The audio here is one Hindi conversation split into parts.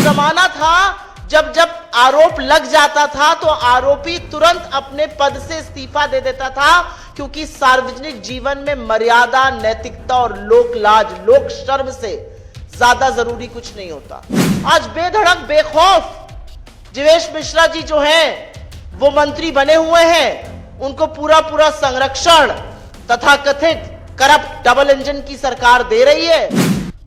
जमाना था जब जब आरोप लग जाता था तो आरोपी तुरंत अपने पद से इस्तीफा दे देता था, क्योंकि सार्वजनिक जीवन में मर्यादा, नैतिकता और लोक लाज, लोक शर्म से ज्यादा जरूरी कुछ नहीं होता। आज बेधड़क बेखौफ जीवेश मिश्रा जी जो हैं वो मंत्री बने हुए हैं, उनको पूरा पूरा संरक्षण तथा कथित करप्ट डबल इंजन की सरकार दे रही है।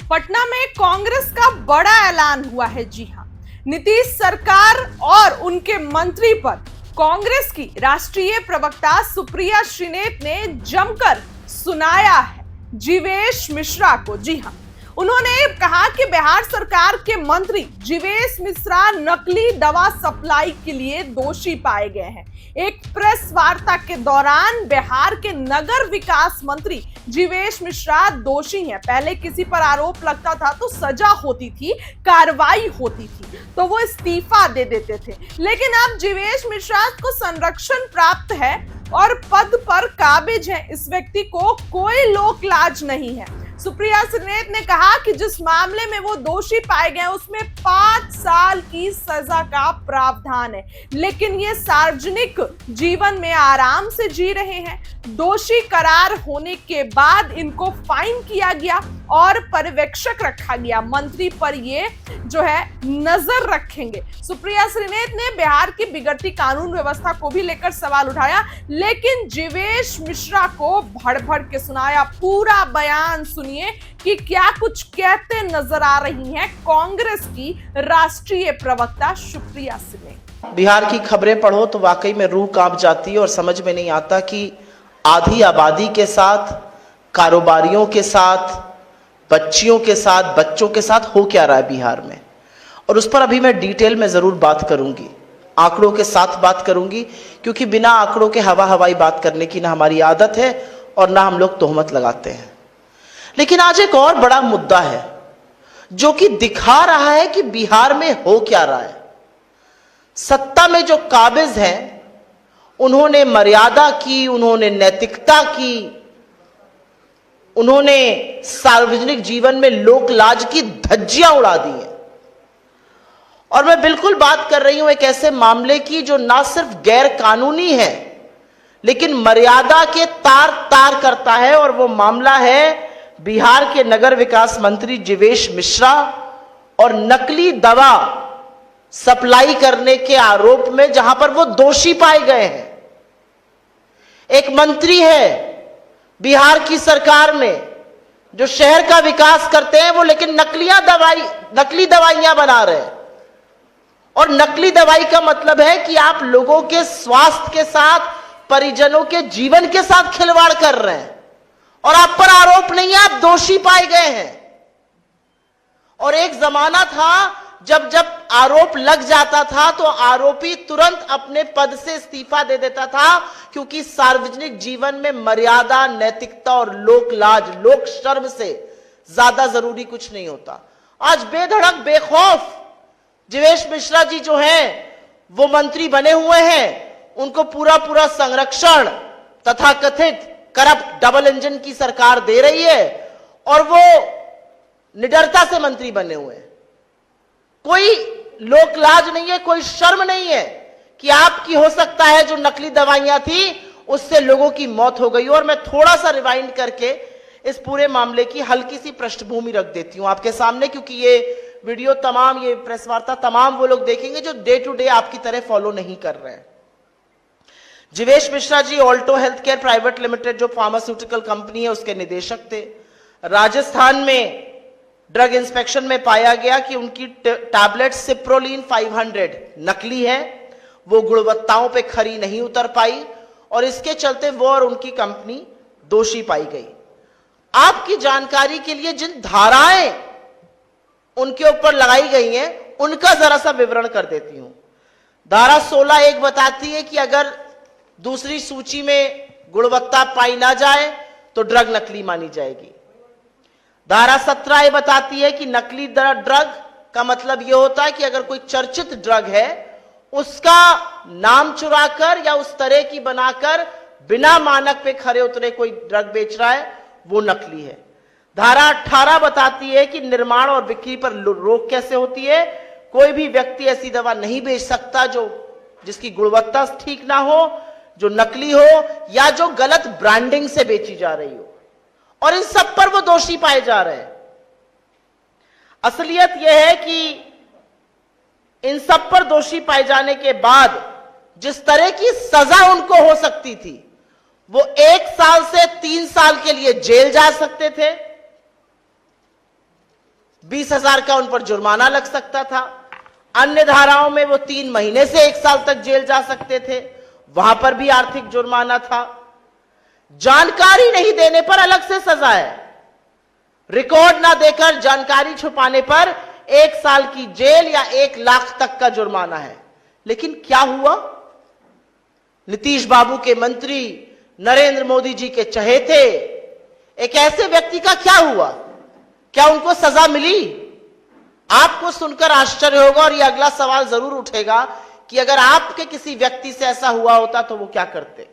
पटना में कांग्रेस का बड़ा ऐलान हुआ है। जी हां, नीतीश सरकार और उनके मंत्री पर कांग्रेस की राष्ट्रीय प्रवक्ता सुप्रिया श्रीनेत ने जमकर सुनाया है जीवेश मिश्रा को। जी हां, उन्होंने कहा कि बिहार सरकार के मंत्री जीवेश मिश्रा नकली दवा सप्लाई के लिए दोषी पाए गए हैं। एक प्रेस वार्ता के दौरान बिहार के नगर विकास मंत्री जीवेश मिश्रा दोषी हैं। पहले किसी पर आरोप लगता था तो सजा होती थी, कार्रवाई होती थी, तो वो इस्तीफा दे देते थे, लेकिन अब जीवेश मिश्रा को संरक्षण प्राप्त है और पद पर काबिज है। इस व्यक्ति को कोई लोक लाज नहीं है। सुप्रिया श्रीनेत ने कहा कि जिस मामले में वो दोषी पाए गए उसमें 5 साल की सजा का प्रावधान है, लेकिन ये सार्वजनिक जीवन में आराम से जी रहे हैं। दोषी करार होने के बाद इनको फाइन किया गया और पर्यवेक्षक रखा गया। मंत्री पर ये जो है नजर रखेंगे। सुप्रिया श्रीनेत ने बिहार की बिगड़ती कानून व्यवस्था को भी लेकर सवाल उठाया, लेकिन जीवेश मिश्रा को भड़ भड़ के सुनाया। पूरा बयान सुनिए कि क्या कुछ कहते नजर आ रही हैं कांग्रेस की राष्ट्रीय प्रवक्ता सुप्रिया श्रीनेत। बिहार की खबरें पढ़ो तो वाकई में रूह कांप जाती है और समझ में नहीं आता कि आधी आबादी के साथ, कारोबारियों के साथ, बच्चियों के साथ, बच्चों के साथ हो क्या रहा है बिहार में। और उस पर अभी मैं डिटेल में जरूर बात करूंगी, आंकड़ों के साथ बात करूंगी, क्योंकि बिना आंकड़ों के हवाई बात करने की ना हमारी आदत है और ना हम लोग तोहमत लगाते हैं। लेकिन आज एक और बड़ा मुद्दा है जो कि दिखा रहा है कि बिहार में हो क्या रहा है। सत्ता में जो काबिज हैं उन्होंने मर्यादा की, उन्होंने नैतिकता की, उन्होंने सार्वजनिक जीवन में लोक लाज की धज्जियां उड़ा दी हैं। और मैं बिल्कुल बात कर रही हूं एक ऐसे मामले की जो ना सिर्फ गैर कानूनी है लेकिन मर्यादा के तार तार करता है, और वो मामला है बिहार के नगर विकास मंत्री जीवेश मिश्रा और नकली दवा सप्लाई करने के आरोप में जहां पर वो दोषी पाए गए हैं। एक मंत्री है बिहार की सरकार में जो शहर का विकास करते हैं वो, लेकिन नकली दवाइयां बना रहे हैं। और नकली दवाई का मतलब है कि आप लोगों के स्वास्थ्य के साथ, परिजनों के जीवन के साथ खिलवाड़ कर रहे हैं और आप पर आरोप नहीं है, आप दोषी पाए गए हैं। और एक जमाना था जब जब आरोप लग जाता था तो आरोपी तुरंत अपने पद से इस्तीफा दे देता था, क्योंकि सार्वजनिक जीवन में मर्यादा, नैतिकता और लोक लाज, लोक शर्म से ज्यादा जरूरी कुछ नहीं होता। आज बेधड़क बेखौफ जीवेश मिश्रा जी जो हैं वो मंत्री बने हुए हैं, उनको पूरा पूरा संरक्षण तथा कथित करप्ट डबल इंजन की सरकार दे रही है और वो निडरता से मंत्री बने हुए हैं। कोई लोक लाज नहीं है, कोई शर्म नहीं है कि आपकी हो सकता है जो नकली दवाइयां थी उससे लोगों की मौत हो गई। और मैं थोड़ा सा रिवाइंड करके इस पूरे मामले की हल्की सी पृष्ठभूमि रख देती हूं आपके सामने, क्योंकि ये वीडियो तमाम, ये प्रेस वार्ता तमाम वो लोग देखेंगे जो डे टू डे आपकी तरह फॉलो नहीं कर रहे हैं। Jeevesh Mishra ji Alto health care private limited जो फार्मास्यूटिकल कंपनी है उसके निदेशक थे। राजस्थान में ड्रग इंस्पेक्शन में पाया गया कि उनकी टैबलेट सिप्रोलिन 500 नकली है, वो गुणवत्ताओं पे खरी नहीं उतर पाई और इसके चलते वो और उनकी कंपनी दोषी पाई गई। आपकी जानकारी के लिए जिन धाराएं उनके ऊपर लगाई गई हैं उनका जरा सा विवरण कर देती हूं। धारा 16(1) बताती है कि अगर दूसरी सूची में गुणवत्ता पाई ना जाए तो ड्रग नकली मानी जाएगी। धारा 17 बताती है कि नकली ड्रग का मतलब यह होता है कि अगर कोई चर्चित ड्रग है उसका नाम चुराकर या उस तरह की बनाकर बिना मानक पे खरे उतरे कोई ड्रग बेच रहा है वो नकली है। धारा 18 बताती है कि निर्माण और बिक्री पर रोक कैसे होती है, कोई भी व्यक्ति ऐसी दवा नहीं बेच सकता जिसकी गुणवत्ता ठीक ना हो, जो नकली हो या जो गलत ब्रांडिंग से बेची जा रही हो। और इन सब पर वो दोषी पाए जा रहे हैं। असलियत यह है कि इन सब पर दोषी पाए जाने के बाद जिस तरह की सजा उनको हो सकती थी, वो 1 साल से 3 साल के लिए जेल जा सकते थे, 20,000 का उन पर जुर्माना लग सकता था। अन्य धाराओं में वो 3 महीने से 1 साल तक जेल जा सकते थे, वहां पर भी आर्थिक जुर्माना था। जानकारी नहीं देने पर अलग से सजा है, रिकॉर्ड ना देकर जानकारी छुपाने पर 1 साल की जेल या 1 लाख तक का जुर्माना है। लेकिन क्या हुआ? नीतीश बाबू के मंत्री, नरेंद्र मोदी जी के चहेते एक ऐसे व्यक्ति का क्या हुआ? क्या उनको सजा मिली? आपको सुनकर आश्चर्य होगा और यह अगला सवाल जरूर उठेगा कि अगर आपके किसी व्यक्ति से ऐसा हुआ होता तो वो क्या करते।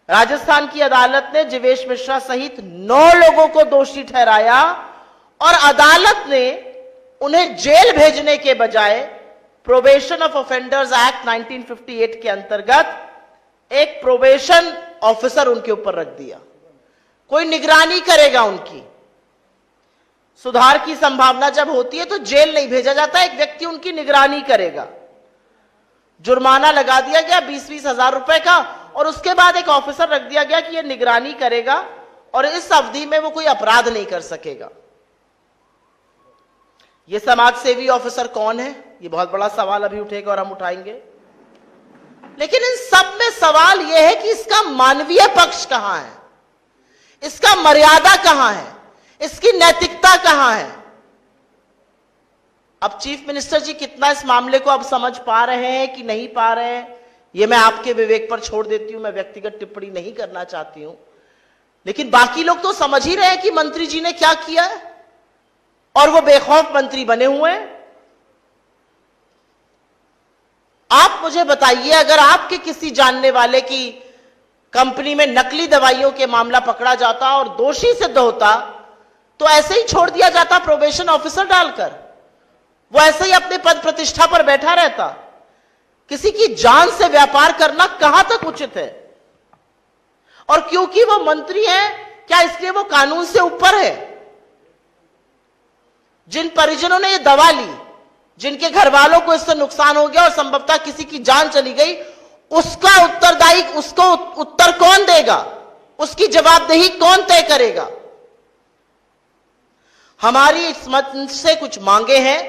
राजस्थान की अदालत ने जीवेश मिश्रा सहित 9 लोगों को दोषी ठहराया और अदालत ने उन्हें जेल भेजने के बजाय प्रोबेशन ऑफ ऑफेंडर्स एक्ट 1958 के अंतर्गत एक प्रोबेशन ऑफिसर उनके ऊपर रख दिया। कोई निगरानी करेगा उनकी। सुधार की संभावना जब होती है तो जेल नहीं भेजा जाता, एक व्यक्ति उनकी निगरानी करेगा। जुर्माना लगा दिया गया 20-20 हजार रुपए का और उसके बाद एक ऑफिसर रख दिया गया कि यह निगरानी करेगा और इस अवधि में वो कोई अपराध नहीं कर सकेगा। यह समाज सेवी ऑफिसर कौन है? यह बहुत बड़ा सवाल अभी उठेगा और हम उठाएंगे। लेकिन इन सब में सवाल यह है कि इसका मानवीय पक्ष कहां है, इसका मर्यादा कहां है, इसकी नैतिकता कहां है। अब चीफ मिनिस्टर जी कितना इस मामले को अब समझ पा रहे हैं कि नहीं पा रहे हैं, यह मैं आपके विवेक पर छोड़ देती हूं। मैं व्यक्तिगत टिप्पणी नहीं करना चाहती हूं, लेकिन बाकी लोग तो समझ ही रहे हैं कि मंत्री जी ने क्या किया है और वो बेखौफ मंत्री बने हुए हैं। आप मुझे बताइए, अगर आपके किसी जानने वाले की कंपनी में नकली दवाइयों के मामला पकड़ा जाता और दोषी सिद्ध होता तो ऐसे ही छोड़ दिया जाता प्रोबेशन ऑफिसर डालकर, वो ऐसे ही अपने पद प्रतिष्ठा पर बैठा रहता। किसी की जान से व्यापार करना कहां तक उचित है? और क्योंकि वो मंत्री हैं, क्या इसलिए वो कानून से ऊपर है? जिन परिजनों ने ये दवा ली, जिनके घर वालों को इससे नुकसान हो गया और संभवतः किसी की जान चली गई, उसका उत्तरदायी, उसको उत्तर कौन देगा? उसकी जवाबदेही कौन तय करेगा? हमारी इस मंच से कुछ मांगे हैं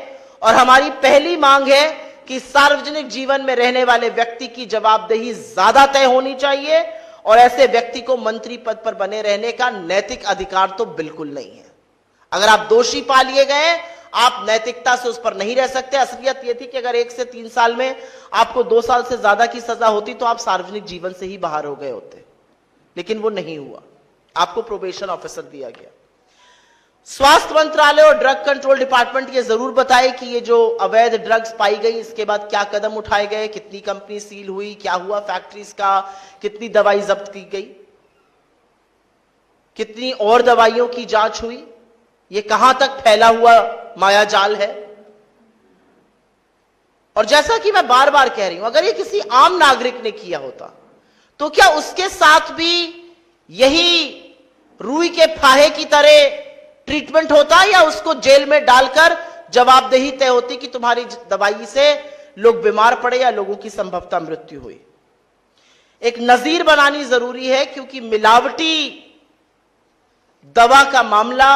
और हमारी पहली मांग है कि सार्वजनिक जीवन में रहने वाले व्यक्ति की जवाबदेही ज्यादा तय होनी चाहिए और ऐसे व्यक्ति को मंत्री पद पर बने रहने का नैतिक अधिकार तो बिल्कुल नहीं है। अगर आप दोषी पा लिए गए, आप नैतिकता से उस पर नहीं रह सकते। असलियत यह थी कि अगर 1 से 3 साल में आपको 2 साल से ज्यादा की सजा होती तो आप सार्वजनिक जीवन से ही बाहर हो गए होते, लेकिन वो नहीं हुआ। आपको प्रोबेशन ऑफिसर दिया गया। स्वास्थ्य मंत्रालय और ड्रग कंट्रोल डिपार्टमेंट ये जरूर बताए कि ये जो अवैध ड्रग्स पाई गई, इसके बाद क्या कदम उठाए गए, कितनी कंपनी सील हुई, क्या हुआ फैक्ट्रीज का, कितनी दवाई जब्त की गई, कितनी और दवाइयों की जांच हुई, ये कहां तक फैला हुआ मायाजाल है। और जैसा कि मैं बार बार कह रही हूं, अगर ये किसी आम नागरिक ने किया होता तो क्या उसके साथ भी यही रुई के फाहे की तरह ट्रीटमेंट होता या उसको जेल में डालकर जवाबदेही तय होती कि तुम्हारी दवाई से लोग बीमार पड़े या लोगों की संभवतः मृत्यु हुई। एक नजीर बनानी जरूरी है, क्योंकि मिलावटी दवा का मामला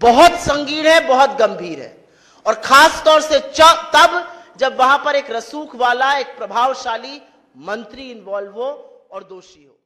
बहुत संगीन है, बहुत गंभीर है, और खास तौर से तब जब वहां पर एक रसूख वाला, एक प्रभावशाली मंत्री इन्वॉल्व हो और दोषी हो।